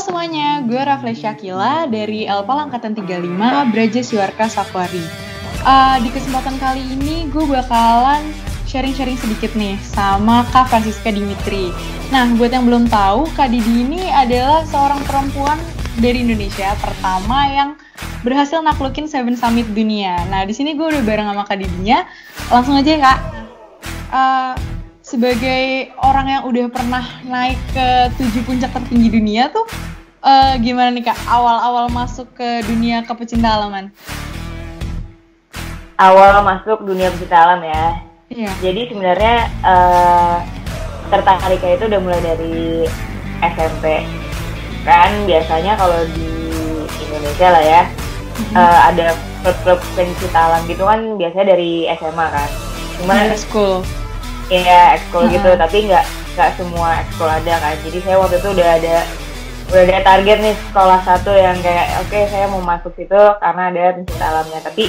semuanya, gue Rafle Syakila dari Elpal Angkatan 35, Braja Siwarka Sakwari. Di kesempatan kali ini gue bakalan sharing-sharing sedikit nih sama Kak Francisca Dimitri. Nah, buat yang belum tahu, Kak Didi ini adalah seorang perempuan dari Indonesia pertama yang berhasil naklukin 7 Summit dunia. Nah, di sini gue udah bareng sama Kak Didinya. Langsung aja ya, Kak. Sebagai orang yang udah pernah naik ke 7 puncak tertinggi dunia tuh, gimana nih Kak, awal-awal masuk ke dunia kepecinta alaman? Awal masuk dunia pecinta alam ya. Iya. Jadi sebenarnya tertariknya itu udah mulai dari SMP. Kan biasanya kalau di Indonesia lah ya, ada klub-klub pencinta alam gitu kan biasanya dari SMA kan. Cuman school. Iya, ekskul gitu, tapi nggak semua ekskul ada kan. Jadi saya waktu itu udah ada target nih sekolah satu yang kayak oke, saya mau masuk situ karena ada pencinta alamnya. Tapi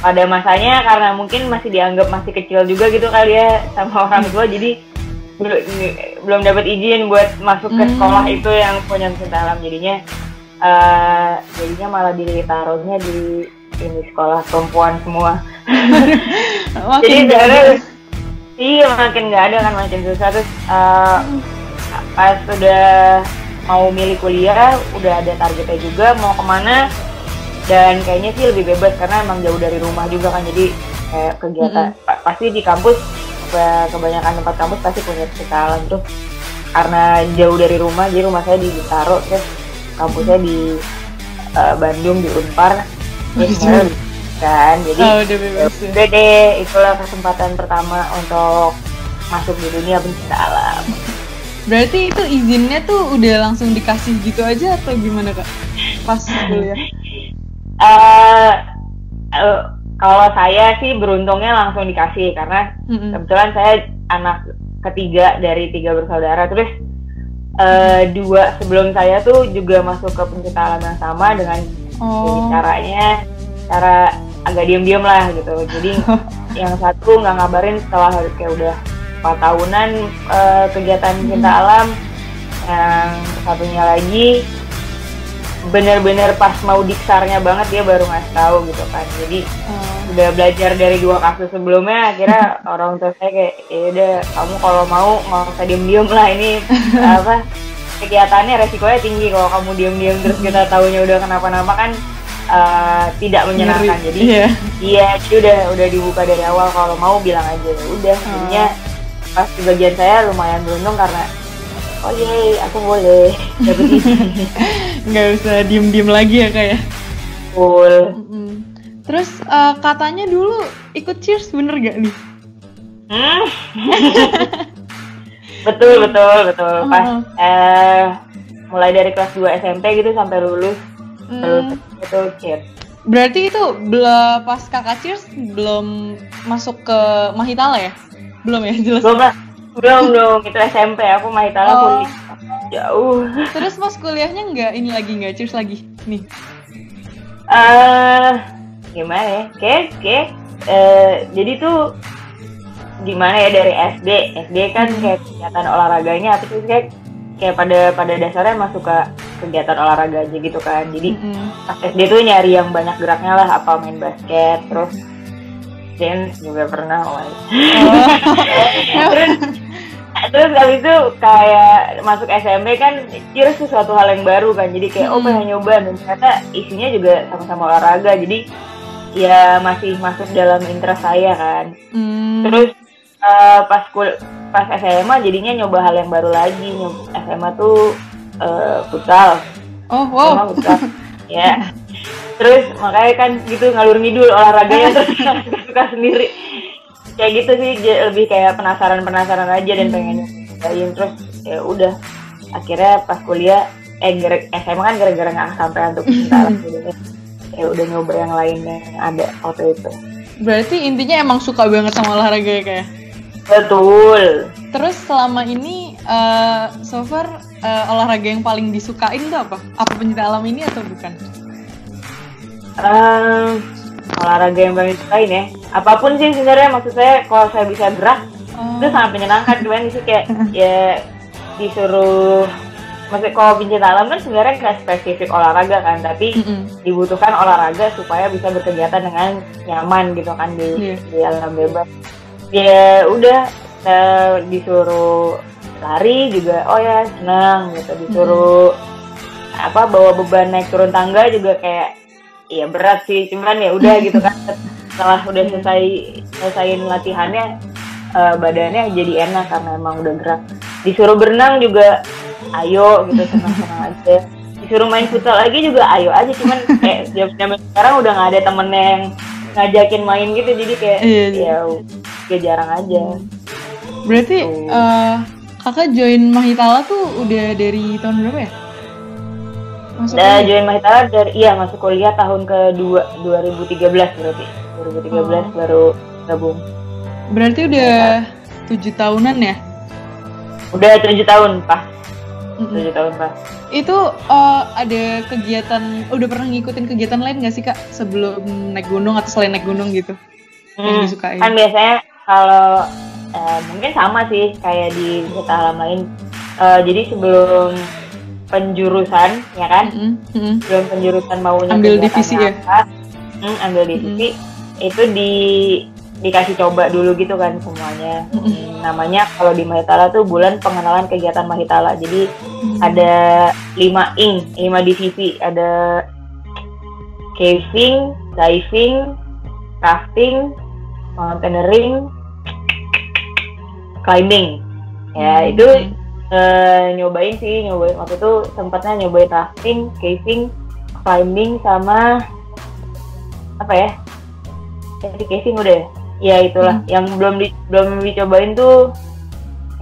pada masanya karena mungkin masih dianggap masih kecil juga gitu kali ya sama orang tua, jadi belum dapat izin buat masuk ke sekolah itu yang punya pencinta alam. Jadinya malah ditaruhnya di ini sekolah perempuan semua. Jadi iya, makin nggak ada kan, makin susah. Terus pas udah mau milih kuliah udah ada targetnya juga mau kemana, dan kayaknya sih lebih bebas karena emang jauh dari rumah juga kan. Jadi kayak kegiatan pasti di kampus, kebanyakan tempat kampus pasti punya pencinta alam. Terus karena jauh dari rumah, jadi rumah saya di Bintaro, terus kampusnya di Bandung di Unpar, terus kan, jadi udah deh, itulah kesempatan pertama untuk masuk di dunia pencinta alam. Berarti itu izinnya tuh udah langsung dikasih gitu aja atau gimana Kak pas kuliah? Kalau saya sih beruntungnya langsung dikasih karena kebetulan saya anak ketiga dari 3 bersaudara. Terus 2 sebelum saya tuh juga masuk ke pencinta alam yang sama dengan cara agak diam-diam lah gitu. Jadi yang satu nggak ngabarin setelah kayak udah 4 tahunan kegiatan cinta alam. Yang satunya lagi bener-bener pas mau diksarnya banget dia baru ngasih tahu gitu kan. Jadi udah belajar dari 2 kasus sebelumnya, akhirnya orang tua saya kayak ya udah, kamu kalau mau nggak usah diem-diem lah, ini kegiatannya resikonya tinggi kalau kamu diem-diem terus kita taunya udah kenapa-napa kan tidak menyenangkan. Jadi jadi udah dibuka dari awal, kalau mau bilang aja. Udah jadinya pas di bagian saya lumayan beruntung karena oh iya aku boleh dapet ini. Nggak usah diem-diem lagi ya Kak ya. Cool. Terus katanya dulu ikut cheers, bener gak nih? Betul. Pas mulai dari kelas 2 SMP gitu sampai lulus itu cheers. Berarti itu pas kakak cheers belum masuk ke Mahitala ya? Belum ya, jelas? Belum, itu SMP, aku Mahitala kuliah jauh. Terus pas kuliahnya nggak cheers lagi nih? Gimana ya? Kayak jadi tuh gimana ya, dari SD kan kayak kegiatan olahraganya apa sih, kayak pada dasarnya masuk ke kegiatan olahraga aja gitu kan. Jadi pas SD tuh nyari yang banyak geraknya lah, apa main basket, terus dance juga pernah. Terus habis itu kayak masuk SMP kan cheers sesuatu hal yang baru kan, jadi kayak pengen nyoba, dan ternyata isinya juga sama-sama olahraga, jadi ya masih masuk dalam interest saya kan. Terus pas SMA jadinya nyoba hal yang baru lagi. SMA tuh futsal. SMA futsal. Ya. Terus makanya kan gitu ngalur ngidul olahraganya, terus suka sendiri. Kayak gitu sih, lebih kayak penasaran aja dan pengen nyobain. Terus ya udah, akhirnya pas kuliah SMA kan gara-gara nggak kesampaian untuk cinta gitu, ya udah nyoba yang lain yang ada waktu itu. Berarti intinya emang suka banget sama olahraga ya kayak? Betul. Terus selama ini so far olahraga yang paling disukain tuh apa? Apa pencinta alam ini atau bukan? Olahraga yang paling disukain ya, apapun sih sebenarnya. Maksud saya kalau saya bisa gerak itu sangat menyenangkan. Cuman sih kayak ya disuruh maksudnya kalau pencinta alam kan sebenarnya nggak spesifik olahraga kan, tapi dibutuhkan olahraga supaya bisa berkegiatan dengan nyaman gitu kan di alam bebas. Ya udah disuruh lari juga, oh ya senang gitu, disuruh bawa beban naik turun tangga juga kayak ya berat sih, cuman ya udah gitu kan. Setelah udah selesaiin latihannya, badannya jadi enak karena emang udah gerak. Disuruh berenang juga ayo gitu, senang-senang aja. Disuruh main futsal lagi juga ayo aja, cuman kayak zaman sekarang udah nggak ada temen yang ngajakin main gitu, jadi kayak ya jarang aja. Berarti kakak join Mahitala tuh udah dari tahun berapa ya? Join Mahitala masuk kuliah tahun kedua 2013 berarti. 2013 baru gabung. Berarti udah 7 tahunan ya? Udah 7 tahun pas. 7 tahun pas. Itu ada kegiatan, udah pernah ngikutin kegiatan lain nggak sih kak sebelum naik gunung atau selain naik gunung gitu yang disukain? Kan biasanya kalau mungkin sama sih kayak di pecinta alam lain. Jadi sebelum penjurusan ya kan, sebelum penjurusan maunya ambil divisi apa, ambil divisi itu dikasih coba dulu gitu kan semuanya. Namanya kalau di Mahitala tuh bulan pengenalan kegiatan Mahitala. Jadi ada 5 divisi, ada caving, diving, rafting, mountaineering, climbing. Ya itu nyobain waktu itu sempatnya nyobain rafting, caving, climbing sama apa ya? Jadi caving udah ya itulah. Yang belum dicobain tuh,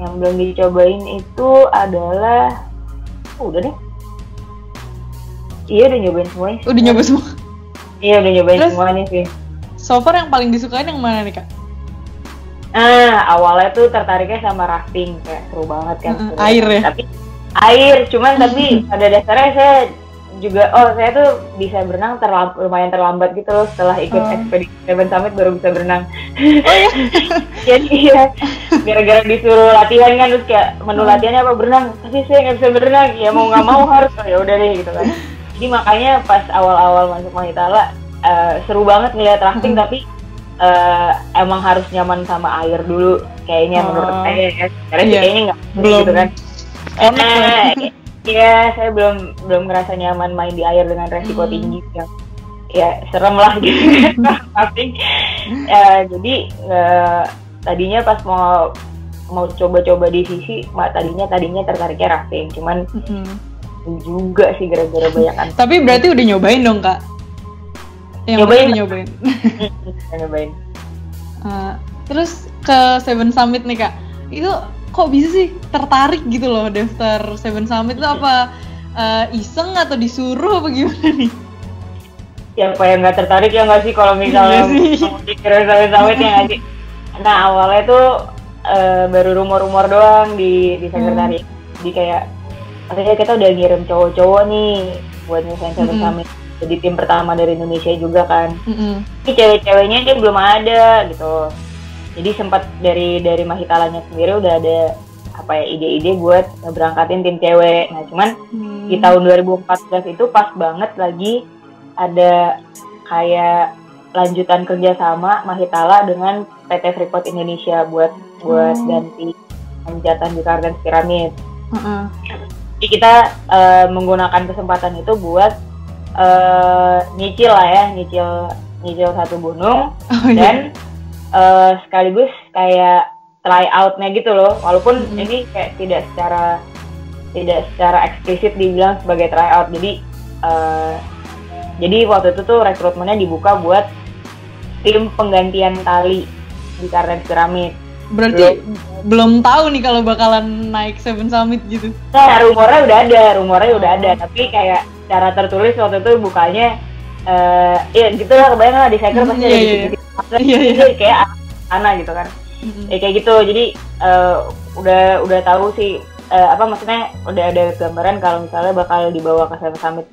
yang belum dicobain itu adalah udah deh. Iya udah nyobain semuanya. Udah nyoba semua? Iya udah nyobain semuanya sih. So far yang paling disukain yang mana nih kak? Awalnya tuh tertariknya sama rafting, kayak seru banget kan. Air ya? Tapi tapi pada dasarnya saya juga, saya tuh bisa berenang lumayan terlambat gitu loh, setelah ikut ekspedisi Seven Summit baru bisa berenang. Oh iya? Jadi ya, gara-gara disuruh latihan kan, terus kayak menu latihannya apa berenang, tapi saya nggak bisa berenang, ya mau nggak mau harus, ya udah deh gitu kan. Jadi makanya pas awal-awal masuk Mahitala, seru banget ngeliat rafting, tapi emang harus nyaman sama air dulu kayaknya menurut saya ya. Karena kayaknya nggak gitu kan. Iya, saya belum ngerasa nyaman main di air dengan resiko tinggi yang ya serem lah gitu kan. Rafting. Jadi tadinya pas mau coba-coba di sisi, tadinya tertariknya rafting, cuman juga sih gara-gara banyak. Tapi berarti udah nyobain dong kak? Nyobain. Nyobain. Terus ke Seven Summit nih kak, itu kok bisa sih tertarik gitu loh daftar Seven Summit itu, apa iseng atau disuruh apa gimana nih? Siapa yang nggak tertarik ya nggak sih kalau misalnya mau dikira Seven Summit ya nggak sih? Nah awalnya tuh baru rumor-rumor doang di sekretariat. Jadi kayak akhirnya kita udah ngirim cowok-cowok nih buat nyelesain Seven Summit. Jadi tim pertama dari Indonesia juga kan. Ini cewek-ceweknya dia belum ada gitu. Jadi sempat dari Mahitalanya sendiri udah ada ide-ide buat berangkatin tim cewek. Nah cuman di tahun 2014 itu pas banget lagi ada kayak lanjutan kerjasama Mahitala dengan PT Freeport Indonesia buat ganti manjatan di Gardens Pyramid. Jadi kita menggunakan kesempatan itu buat nyicil satu gunung dan sekaligus kayak try out-nya gitu loh, walaupun ini kayak tidak secara eksplisit dibilang sebagai try out. Jadi waktu itu tuh rekrutmennya dibuka buat tim penggantian tali di Gardens Pyramid. Berarti belum tahu nih kalau bakalan naik Seven Summit gitu. Nah, rumornya udah ada, tapi kayak cara tertulis waktu itu bukanya ya gitu lah, kebayang lah di Cycle pasti ada gitu kayak anak gitu kan. Kayak gitu. Jadi udah tahu sih maksudnya udah ada gambaran kalau misalnya bakal dibawa ke Seven Summit.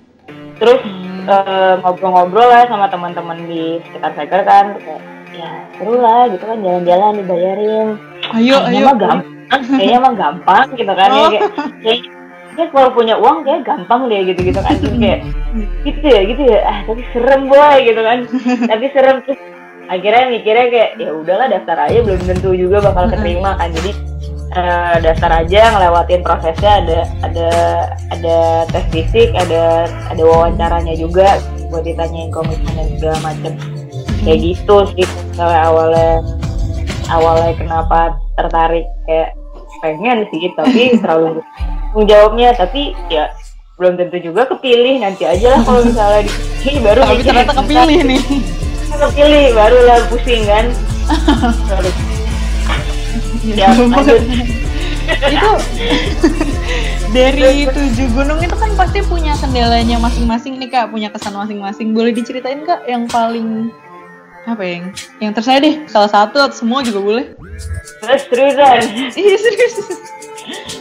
Terus ngobrol-ngobrol lah sama teman-teman di sekitar Cycle kan, kayak ya seru lah gitu kan, jalan-jalan dibayarin. Kayaknya mah gampang gitu kan. kalau punya uang kayak gampang deh gitu kan. Terus kayak gitu ya, tapi serem boy gitu kan. Tapi serem. Terus akhirnya mikirnya kayak ya udahlah daftar aja, belum tentu juga bakal keterima kan. Jadi daftar aja, ngelewatin prosesnya, ada tes fisik, ada wawancaranya juga buat ditanyain komitmen dan segala macem. Kayak gitu sih awalnya kenapa tertarik, kayak pengen sih tapi terlalu menjawabnya, tapi ya belum tentu juga kepilih. Nanti aja lah kalau misalnya dipilih baru tapi ternyata kepilih nih. Kepilih baru lah pusing kan. Ya lanjut. Itu dari 7 gunung itu kan pasti punya kendalanya masing-masing nih Kak, punya kesan masing-masing. Boleh diceritain Kak yang paling apa yang terserah deh, salah satu atau semua juga boleh. Terusan. Iya serius.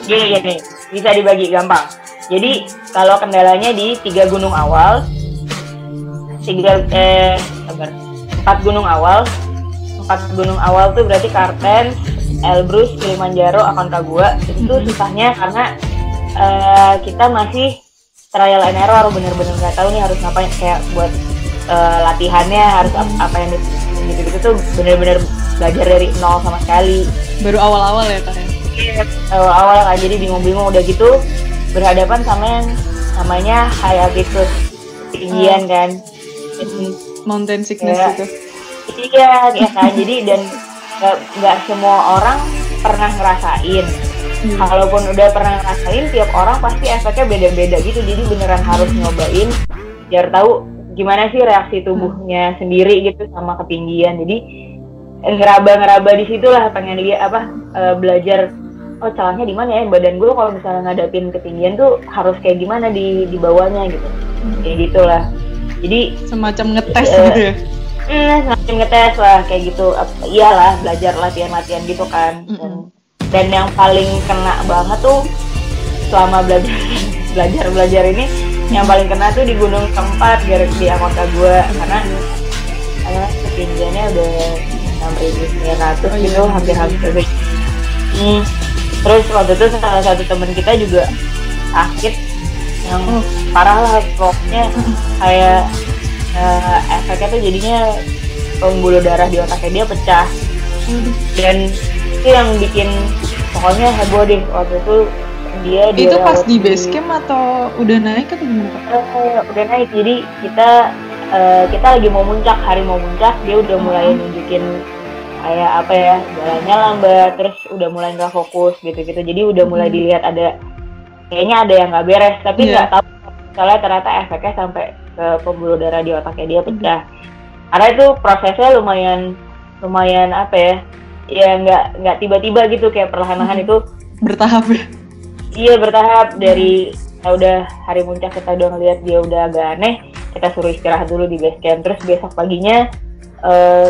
Gini, bisa dibagi gampang. Jadi kalau kendalanya di 4 gunung awal. 4 gunung awal tuh berarti Kartens, Elbrus, Kilimanjaro, Aconcagua. Itu susahnya karena kita masih trial and error, bener-bener nggak tahu nih harus ngapain, kayak buat latihannya harus apa yang gitu tuh bener-bener belajar dari nol sama sekali. Baru awal-awal ya Kak? Iya, awal-awal kan, jadi bingung-bingung. Udah gitu berhadapan sama yang namanya high altitude, ketinggian kan, mountain sickness gitu. Iya kan, jadi dan nggak semua orang pernah ngerasain. Kalaupun udah pernah ngerasain, tiap orang pasti efeknya beda-beda gitu. Jadi beneran harus nyobain biar tahu gimana sih reaksi tubuhnya sendiri gitu sama ketinggian. Jadi ngeraba di situlah pengen dia belajar, oh celahnya di mana ya badan gue kalau misalnya ngadapin ketinggian tuh harus kayak gimana di bawahnya gitu. Kayak gitulah. Jadi semacam ngetes gitu ya. Semacam ngetes lah kayak gitu. Iyalah, belajar latihan gitu kan. Dan yang paling kena banget tuh selama belajar ini, yang paling kena tuh di gunung keempat di Aconcagua, karena ketinggiannya udah 6.900 gitu, hampir. Terus waktu itu salah satu teman kita juga sakit yang parah lah, pokoknya kayak efeknya tuh jadinya pembuluh darah di otaknya dia pecah. Dan itu yang bikin pokoknya heboh deh waktu itu. Dia itu pas di base camp atau udah naik atau gimana Kak? Udah naik, jadi kita lagi mau muncak, hari mau muncak, dia udah mulai nunjukin kayak apa ya, jalannya lambat, terus udah mulai nggak fokus gitu-gitu. Jadi udah mulai dilihat kayaknya ada yang nggak beres, tapi nggak tahu misalnya ternyata efeknya sampai ke pembuluh darah di otaknya dia pecah. Karena itu prosesnya lumayan apa ya nggak tiba-tiba gitu, kayak perlahan-lahan itu bertahap ya. Iya bertahap. Dari kita udah hari puncak, kita udah ngeliat dia udah agak aneh, kita suruh istirahat dulu di base camp. Terus besok paginya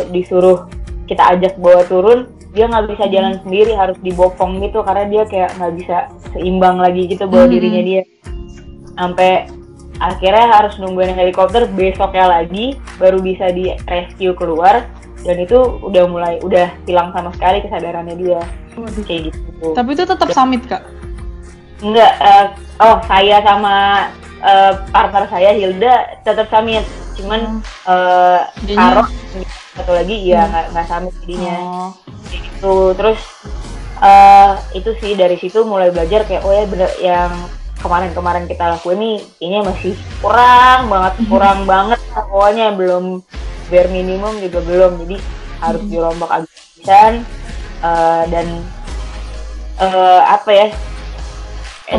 disuruh kita ajak bawa turun, dia nggak bisa jalan sendiri, harus dibopong gitu karena dia kayak nggak bisa seimbang lagi gitu bawa dirinya dia. Sampai akhirnya harus nungguin helikopter besoknya lagi baru bisa di rescue keluar, dan itu udah hilang sama sekali kesadarannya dia. Kayak gitu. Tapi itu tetap summit Kak? Enggak, saya sama partner saya Hilda tetap summit, cuman Karo satu lagi nggak summit jadinya. Gitu. Terus itu sih dari situ mulai belajar kayak oh ya bener yang kemarin kita lakuin nih ini masih kurang banget pokoknya, belum bare minimum juga belum, jadi harus dirombak abisan. Dan apa ya,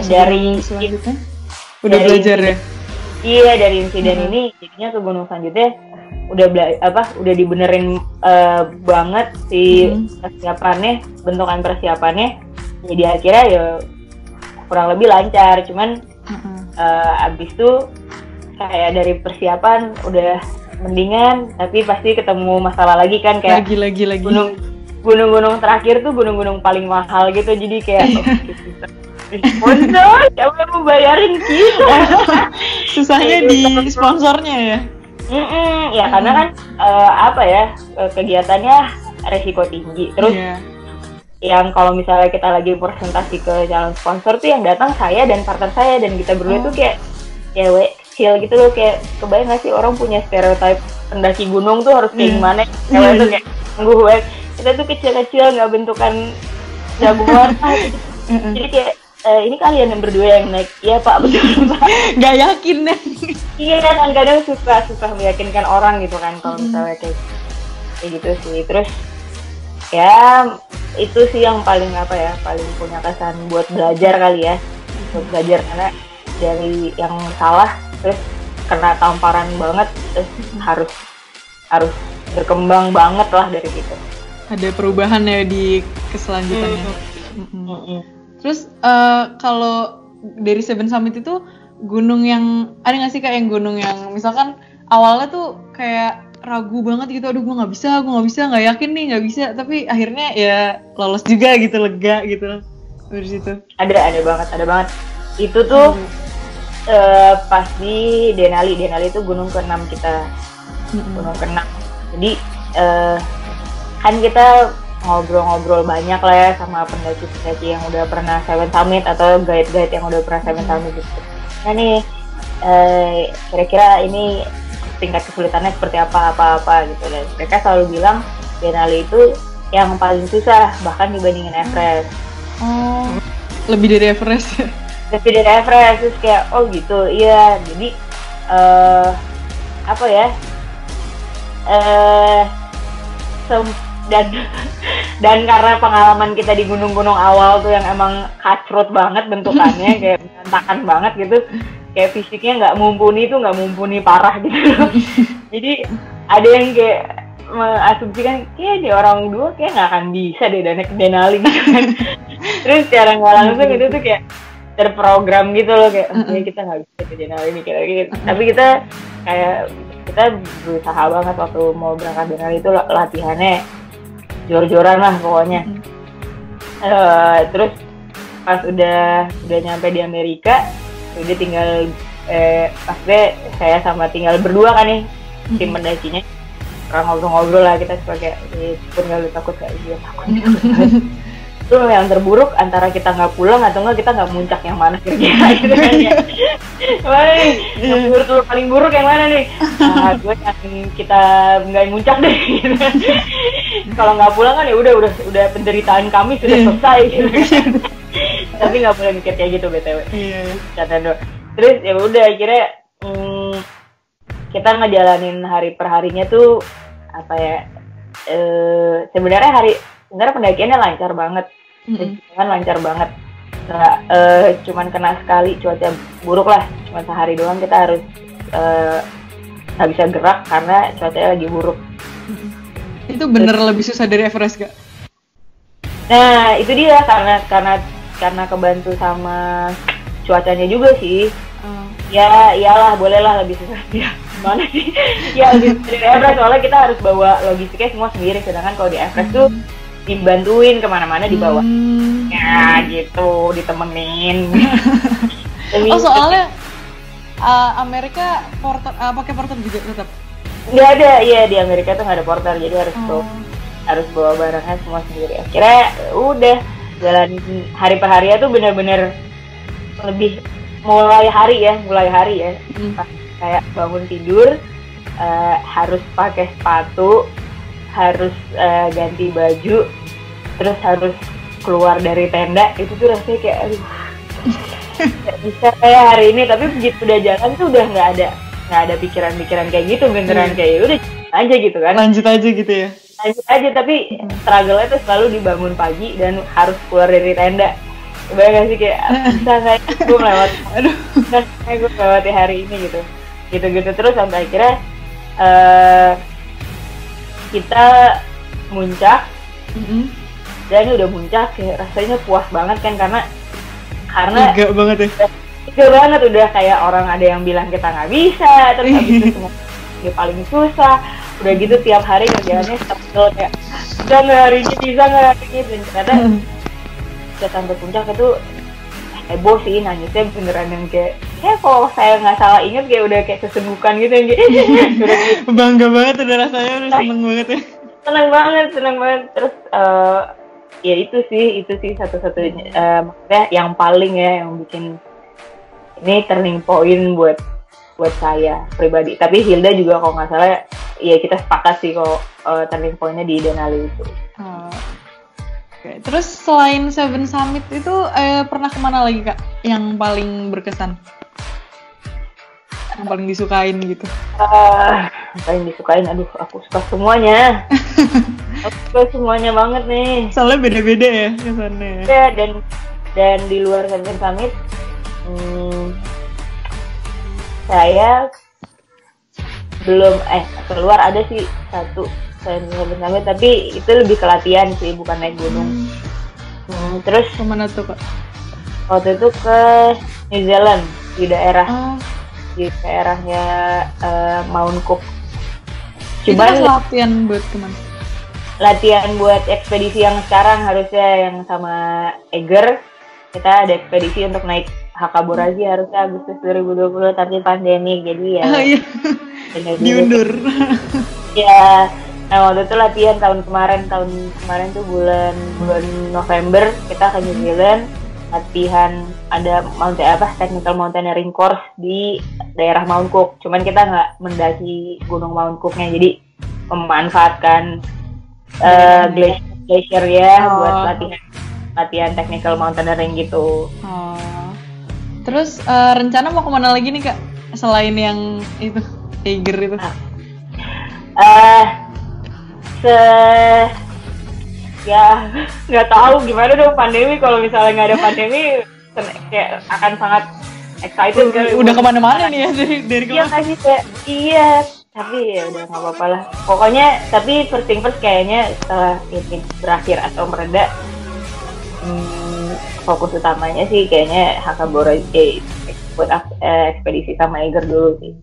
dari udah belajar ya. Iya, dari insiden ini jadinya ke gunung selanjutnya udah dibenerin banget si persiapannya, bentukan persiapannya. Jadi akhirnya ya kurang lebih lancar, cuman abis itu kayak dari persiapan udah mendingan, tapi pasti ketemu masalah lagi kan, kayak lagi. Gunung-gunung terakhir tuh gunung-gunung paling mahal gitu, jadi kayak sponsor, siapa mau bayarin kita? Susahnya di sponsornya ya. Ya karena kan apa ya, kegiatannya resiko tinggi, terus yang kalau misalnya kita lagi presentasi ke calon sponsor tuh yang datang saya dan partner saya, dan kita berdua tuh kayak cewek kecil gitu loh, kayak kebayang gak sih orang punya stereotype pendaki gunung tuh harus kayak gimana, cewek tuh kayak tangguh banget, kita tuh kecil-kecil nggak bentukan jagoan jadi kayak ini kalian yang berdua yang naik, iya Pak, betul Pak. Nggak yakin deh. Iya kan, kadang susah meyakinkan orang gitu kan kalau misalnya kayak gitu sih. Terus ya itu sih yang paling paling punya kesan buat belajar kali ya, buat belajar, karena dari yang salah terus kena tamparan banget, terus harus berkembang banget lah dari situ. Ada perubahan ya di keselanjutannya. Terus kalau dari Seven Summit itu gunung yang ada nggak sih kayak yang gunung yang misalkan awalnya tuh kayak ragu banget gitu, aduh gue nggak bisa, nggak yakin nih, nggak bisa, tapi akhirnya ya lolos juga gitu, lega gitu dari situ. Ada banget. Itu tuh pas di Denali itu gunung ke-6 kita, gunung ke-6. Jadi kan kita ngobrol-ngobrol banyak lah ya sama pendaki-pendaki yang udah pernah Seven Summit atau guide-guide yang udah pernah Seven Summit gitu. Nah nih kira-kira ini tingkat kesulitannya seperti apa gitu, dan mereka selalu bilang Denali itu yang paling susah bahkan dibandingin Everest. Lebih dari Everest ya? Lebih dari Everest, terus kayak oh gitu, iya. Jadi dan karena pengalaman kita di gunung-gunung awal tuh yang emang kacrut banget bentukannya, kayak berantakan banget gitu, kayak fisiknya nggak mumpuni parah gitu loh. Jadi ada yang kayak mengasumsikan kayak di orang dua kayak nggak akan bisa deh naik Denali gitu kan. Terus secara nggak langsung itu tuh kayak terprogram gitu loh, kayak kita nggak bisa ke Denali ini kayak gitu. Tapi kita berusaha banget waktu mau berangkat Denali itu latihannya jor-joran lah pokoknya. Terus pas udah nyampe di Amerika, udah tinggal maksudnya saya sama tinggal berdua kan nih tim pendakinya, ngobrol-ngobrol lah kita sebagai pun nggak takut kayak dia takut. Itu yang terburuk antara kita nggak pulang atau nggak kita nggak muncak, yang mana kira-kira gitu kan ya. Yang paling buruk yang mana nih? Gue yang kita nggak muncak deh gitu. Kalau nggak pulang kan ya udah penderitaan kami sudah selesai gitu kan. Tapi nggak boleh mikir kayak gitu BTW. Iya. Terus ya udah akhirnya kita ngejalanin hari per harinya tuh sebenarnya pendakiannya lancar banget. Lancar banget. Nggak cuman kena sekali cuaca buruk lah, cuma sehari doang kita harus nggak bisa gerak karena cuacanya lagi buruk. Itu bener lebih susah dari Everest gak? Nah itu dia, karena kebantu sama cuacanya juga sih. Ya iyalah, bolehlah lebih susah dia. Gimana sih? Ya lebih susah dari Everest, soalnya kita harus bawa logistiknya semua sendiri, sedangkan kalau di Everest tuh dibantuin kemana-mana dibawa. Ya gitu, ditemenin. Soalnya Amerika pakai porter juga tetap? Nggak ada, iya di Amerika tuh nggak ada porter, jadi harus bawa barangnya semua sendiri. Akhirnya udah jalan hari per harinya tuh bener-bener lebih mulai hari ya. Kayak bangun tidur harus pakai sepatu, harus ganti baju, terus harus keluar dari tenda. Itu tuh rasanya kayak aduh nggak bisa kayak hari ini. Tapi begitu udah jalan tuh udah nggak ada pikiran-pikiran kayak gitu, beneran kayak udah aja gitu kan, lanjut aja. Tapi struggle-nya tuh selalu dibangun pagi dan harus keluar dari tenda. Bayang gak sih kayak bisa kayak gue melewati hari ini gitu terus sampai akhirnya kita muncak. Dan ini udah muncak kayak rasanya puas banget kan, karena lega banget udah kayak orang ada yang bilang kita nggak bisa, terus habis itu dia paling susah, udah gitu tiap hari kerjaannya struggle kayak bisa nggak hari ini, dan ternyata udah sampai puncak itu heboh sih, nangisnya beneran yang kayak kalau saya nggak salah ingat kayak udah kayak sesegukan gitu yang kayak udah bangga banget, udah rasanya udah seneng banget ya. Seneng banget terus ya itu sih satu-satunya maksudnya yang paling ya yang bikin ini turning point buat saya pribadi. Tapi Hilda juga kalau nggak salah ya kita sepakat sih kalau turning pointnya di Denali itu. Okay. Terus selain Seven Summit itu pernah kemana lagi Kak yang paling berkesan? Yang paling disukain gitu? Paling disukain, aduh aku suka semuanya. Aku suka semuanya banget nih. Soalnya beda-beda ya kesannya. Ya, dan di luar Seven Summit, saya belum keluar ada sih satu Seven Summit, tapi itu lebih ke latihan sih, bukan naik gunung. Terus kemana tuh Kak? Waktu itu ke New Zealand di daerahnya Mount Cook. Cuman latihan buat kemana? Latihan buat ekspedisi yang sekarang harusnya yang sama Eger. Kita ada ekspedisi untuk naik Hakaboraji harusnya Agustus 2020 tapi pandemi jadi ya. Iya. Diundur. Ya, nah waktu itu latihan tahun kemarin tuh bulan November kita ke New Zealand. Latihan ada technical mountaineering course di daerah Mount Cook. Cuman kita nggak mendaki gunung Mount Cooknya, jadi memanfaatkan glacier ya buat latihan technical mountaineering gitu. Terus rencana mau kemana lagi nih Kak selain yang itu Eiger itu? Ya nggak tahu gimana dong pandemi. Kalau misalnya nggak ada pandemi kayak akan sangat excited kan. Udah kemana-mana nih ya dari kemana? Iya tapi ya udah nggak apa-apa lah pokoknya. Tapi first thing first kayaknya setelah ini berakhir atau mereda, fokus utamanya sih kayaknya Hakaboraji buat ekspedisi sama Eiger dulu sih.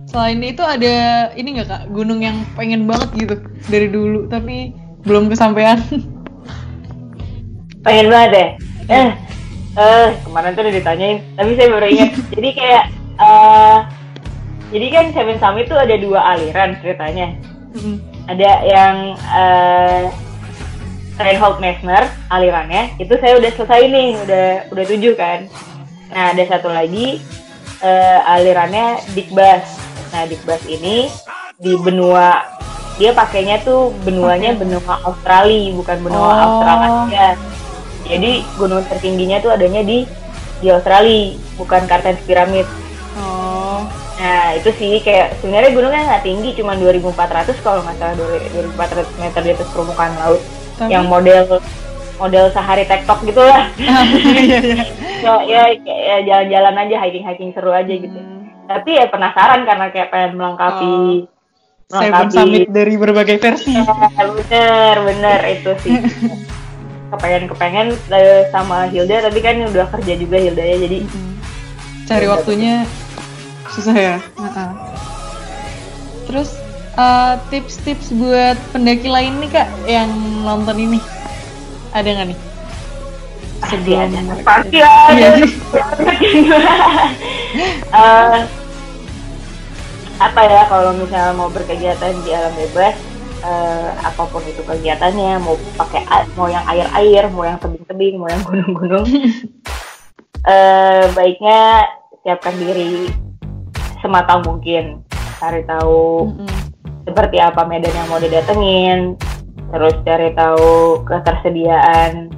Selain itu ada ini nggak Kak gunung yang pengen banget gitu dari dulu tapi belum kesampaian? Pengen banget ya? Kemarin tuh udah ditanyain, tapi saya baru ingat. Jadi kayak, jadi kan Seven Summit tuh ada 2 aliran ceritanya. Ada yang Reinhold Messner alirannya, itu saya udah selesai nih, udah 7 kan. Nah ada satu lagi alirannya Dick Bass. Nah Dick Bass ini di benua, dia pakainya tuh benuanya benua Australia, bukan benua Australia. Jadi gunung tertingginya tuh adanya di Australia, bukan Cartens Pyramid. Nah itu sih kayak sebenarnya gunungnya nggak tinggi, cuma 2.400 kalau nggak salah, 2.400 meter di atas permukaan laut. Tapi yang model Sahari TikTok gitu lah. ya jalan-jalan aja, hiking seru aja gitu. Tapi ya penasaran karena kayak pengen melengkapi Seven Summit dari berbagai versi. Bener itu sih. Kepengen sama Hilda, tapi kan udah kerja juga Hilda ya, jadi cari waktunya susah ya. Terus tips-tips buat pendaki lain nih Kak yang nonton ini ada nggak nih? Pasti ada. Apa ya, kalau misalnya mau berkegiatan di alam bebas, apapun itu kegiatannya, mau yang air, mau yang tebing-tebing, mau yang gunung-gunung, baiknya siapkan diri sematang mungkin, cari tahu seperti apa medan yang mau didatengin, terus cari tahu ketersediaan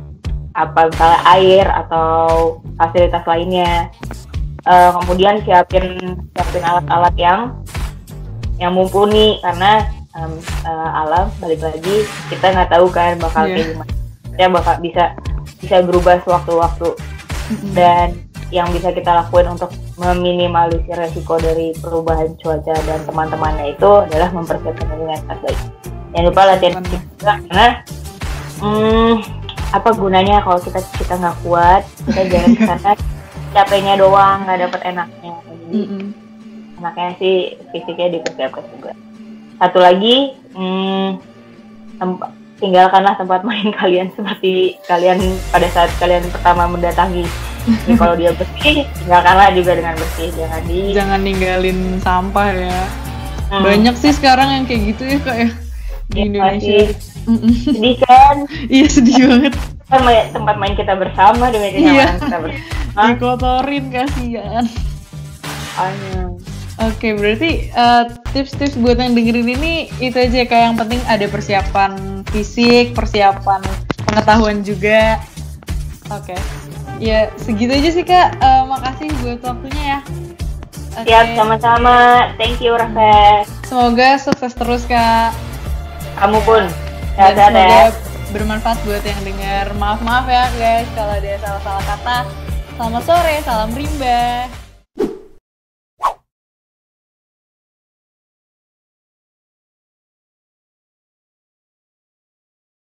apa misalnya air atau fasilitas lainnya. Kemudian siapin alat-alat yang mumpuni, karena alam balik lagi kita nggak tahu kan bakal kayak gimana, ya bakal bisa berubah sewaktu-waktu. Dan yang bisa kita lakuin untuk meminimalisir resiko dari perubahan cuaca dan teman-temannya itu adalah mempersiapkan diri dengan baik. Jangan lupa latihan fisik juga, karena apa gunanya kalau kita nggak kuat, kita jalan ke sana capeknya doang, nggak dapet enaknya. Jadi enaknya sih fisiknya dipersiapkan juga. Satu lagi, tinggalkanlah tempat main kalian seperti kalian pada saat kalian pertama mendatangi. Jadi kalau dia bersih, tinggalkanlah juga dengan bersih. Jangan ninggalin sampah ya. Banyak sih sekarang yang kayak gitu ya Kak ya. di Ya, Indonesia. sedih kan? Iya, sedih banget. Tempat main kita bersama dengan kenyamanan kita bersama. Dikotorin, kasihan. Ayo. Oke, berarti tips-tips buat yang dengerin ini itu aja, kayak yang penting ada persiapan fisik, persiapan pengetahuan juga. Oke, ya segitu aja sih Kak. Makasih buat waktunya ya. Siap, sama-sama. Thank you Rafa. Semoga sukses terus Kak. Kamu pun. Dan Sehat-sehat semoga ya. bermanfaat buat yang dengar. Maaf ya guys kalau ada salah-salah kata. Selamat sore, salam rimba.